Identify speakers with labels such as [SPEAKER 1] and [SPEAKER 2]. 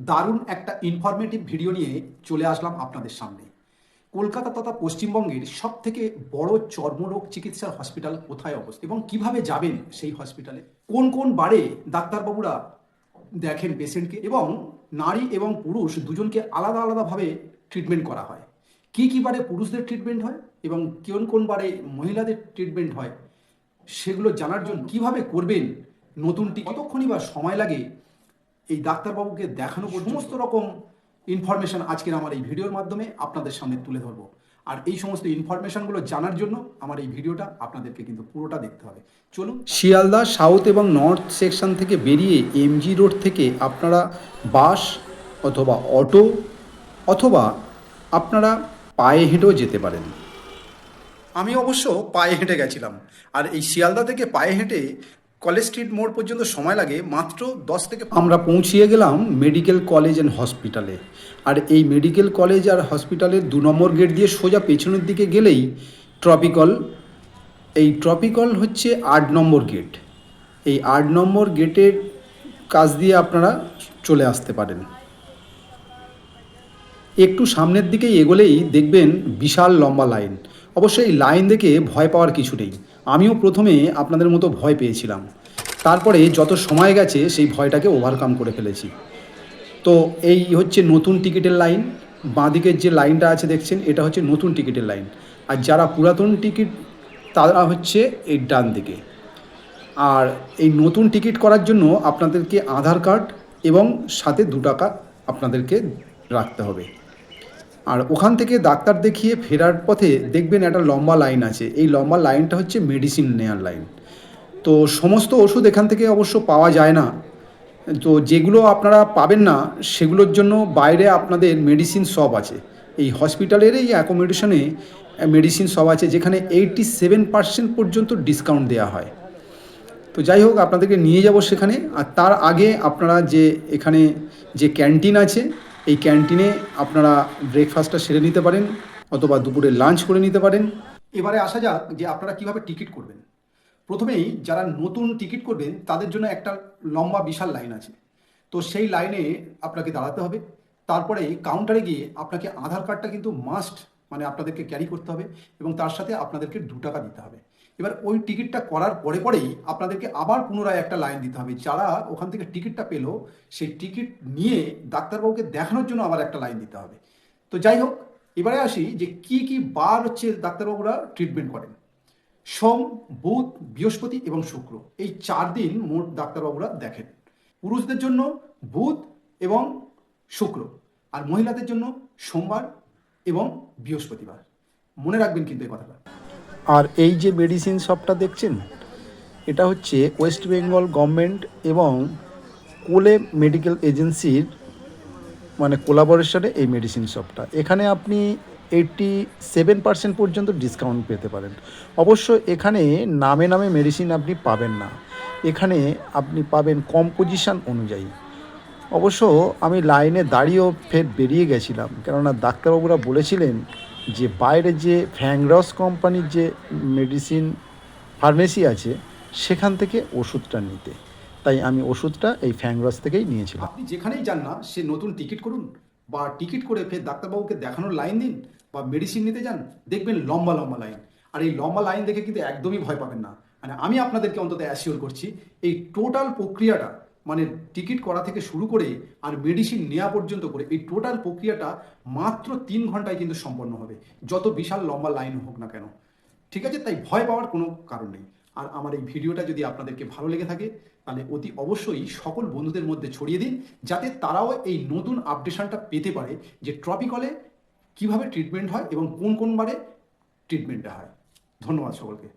[SPEAKER 1] দারুণ একটা informative video নিয়ে চলে আসলাম আপনাদের সামনে। কলকাতা তথা পশ্চিমবঙ্গের সব থেকে বড় চর্মরোগ চিকিৎসার হসপিটাল কোথায় অবস্থিত এবং কিভাবে যাবেন সেই হসপিটালে, কোন কোন বারে ডাক্তারবাবুরা দেখেন পেশেন্টকে, এবং নারী এবং পুরুষ দুজনকে আলাদা আলাদাভাবে ট্রিটমেন্ট করা হয়, কি কি বারে পুরুষদের ট্রিটমেন্ট হয় এবং কোন কোন বারে মহিলাদের ট্রিটমেন্ট হয়, সেগুলো জানার জন্য কিভাবে করবেন, নতুনটি কতক্ষণই বা সময় লাগে এই ডাক্তারবাবুকে দেখানো, সমস্ত রকম ইনফরমেশন আজকের আমার এই ভিডিওর মাধ্যমে আপনাদের সামনে তুলে ধরবো। আর এই সমস্ত ইনফরমেশনগুলো জানার জন্য আমার এই ভিডিওটা আপনাদেরকে কিন্তু পুরোটা দেখতে হবে। চলুন। শিয়ালদা সাউথ এবং নর্থ সেকশন থেকে বেরিয়ে এমজি রোড থেকে আপনারা বাস অথবা অটো অথবা আপনারা পায়ে হেঁটেও যেতে পারেন। আমি অবশ্য পায়ে হেঁটে গেছিলাম, আর এই শিয়ালদা থেকে পায়ে হেঁটে কলেজ স্ট্রিট মোড় পর্যন্ত সময় লাগে মাত্র 10 থেকে। আমরা পৌঁছিয়ে গেলাম মেডিকেল কলেজ অ্যান্ড হসপিটালে। আর এই মেডিকেল কলেজ আর হসপিটালের 2 নম্বর গেট দিয়ে সোজা পেছনের দিকে গেলেই ট্রপিকল। এই ট্রপিকল হচ্ছে 8 নম্বর গেট। এই 8 নম্বর গেটের কাছ দিয়ে আপনারা চলে আসতে পারেন। একটু সামনের দিকে এগোলেই দেখবেন বিশাল লম্বা লাইন। অবশ্যই এই লাইন দেখে ভয় পাওয়ার কিছু নেই। আমিও প্রথমে আপনাদের মতো ভয় পেয়েছিলাম, তারপরে যত সময় গেছে সেই ভয়টাকে ওভারকাম করে ফেলেছি। তো এই হচ্ছে নতুন টিকিটের লাইন। বাঁদিকের যে লাইনটা আছে দেখছেন, এটা হচ্ছে নতুন টিকিটের লাইন। আর যারা পুরাতন টিকিট তারা হচ্ছে এই ডান দিকে। আর এই নতুন টিকিট করার জন্য আপনাদেরকে আধার কার্ড এবং সাথে 2 টাকা আপনাদেরকে রাখতে হবে। আর ওখান থেকে ডাক্তার দেখিয়ে ফেরার পথে দেখবেন একটা লম্বা লাইন আছে। এই লম্বা লাইনটা হচ্ছে মেডিসিন নেওয়ার লাইন। তো সমস্ত ওষুধ এখান থেকে অবশ্য পাওয়া যায় না। তো যেগুলো আপনারা পাবেন না সেগুলোর জন্য বাইরে আপনাদের মেডিসিন শপ আছে। এই হসপিটালের এই অ্যাকোমোডেশনে মেডিসিন শপ আছে, যেখানে 87% পর্যন্ত ডিসকাউন্ট দেওয়া হয়। তো যাই হোক, আপনাদেরকে নিয়ে যাব সেখানে। আর তার আগে আপনারা যে এখানে যে ক্যান্টিন আছে, এই ক্যান্টিনে আপনারা ব্রেকফাস্টটা সেরে নিতে পারেন অথবা দুপুরে লাঞ্চ করে নিতে পারেন। এবারে আসা যাক যে আপনারা কিভাবে টিকিট করবেন। প্রথমেই যারা নতুন টিকিট করবেন তাদের জন্য একটা লম্বা বিশাল লাইন আছে। তো সেই লাইনে আপনাকে দাঁড়াতে হবে। তারপরে কাউন্টারে গিয়ে আপনাকে আধার কার্ডটা কিন্তু মাস্ট, মানে আপনাদেরকে ক্যারি করতে হবে, এবং তার সাথে আপনাদেরকে 2 টাকা দিতে হবে। এবার ওই টিকিটটা করার পরেই আপনাদেরকে আবার পুনরায় একটা লাইন দিতে হবে। যারা ওখান থেকে টিকিটটা পেলো সেই টিকিট নিয়ে ডাক্তারবাবুকে দেখানোর জন্য আবার একটা লাইন দিতে হবে। তো যাই হোক, এবারে আসি যে কি কি বার হচ্ছে ডাক্তারবাবুরা ট্রিটমেন্ট করেন। সোম, বুধ, বৃহস্পতি এবং শুক্র, এই 4 দিন মোট ডাক্তারবাবুরা দেখেন। পুরুষদের জন্য বুধ এবং শুক্র, আর মহিলাদের জন্য সোমবার এবং বৃহস্পতিবার। মনে রাখবেন কিন্তু এই কথাটা। আর এই যে মেডিসিন শপটা দেখছেন, এটা হচ্ছে ওয়েস্ট বেঙ্গল গভর্নমেন্ট এবং কোলে মেডিকেল এজেন্সির মানে কোলাবোরেশনে এই মেডিসিন শপটা। এখানে আপনি 87% পর্যন্ত ডিসকাউন্ট পেতে পারেন। অবশ্য এখানে নামে নামে মেডিসিন আপনি পাবেন না, এখানে আপনি পাবেন কম্পোজিশন অনুযায়ী। অবশ্য আমি লাইনে দাঁড়িয়েও ফের বেরিয়ে গেছিলাম, কেননা ডাক্তারবাবুরা বলেছিলেন যে বাইরে যে ফ্যাংরস কোম্পানির যে মেডিসিন ফার্মেসি আছে সেখান থেকে ওষুধটা নিতে। তাই আমি ওষুধটা এই ফ্যাংরস থেকেই নিয়েছিলাম। আপনি যেখানেই যান না, সে নতুন টিকিট করুন বা টিকিট করে ফের ডাক্তারবাবুকে দেখানোর লাইন দিন বা মেডিসিন নিতে যান, দেখবেন লম্বা লম্বা লাইন। আর এই লম্বা লাইন দেখে কিন্তু একদমই ভয় পাবেন না। মানে আমি আপনাদেরকে অন্তত অ্যাসিওর করছি, এই টোটাল প্রক্রিয়াটা, মানে টিকিট করা থেকে শুরু করে আর মেডিসিন নেওয়া পর্যন্ত করে এই টোটাল প্রক্রিয়াটা মাত্র 3 ঘন্টায় কিন্তু সম্পন্ন হবে, যত বিশাল লম্বা লাইন হোক না কেন। ঠিক আছে, তাই ভয় পাওয়ার কোনো কারণ নেই। আর আমার এই ভিডিওটা যদি আপনাদেরকে ভালো লেগে থাকে তাহলে অতি অবশ্যই সকল বন্ধুদের মধ্যে ছড়িয়ে দিন, যাতে তারাও এই নতুন আপডেশনটা পেতে পারে যে ট্রপিকলে কিভাবে ট্রিটমেন্ট হয় এবং কোন কোন বারে ট্রিটমেন্টটা হয়। ধন্যবাদ সকলকে।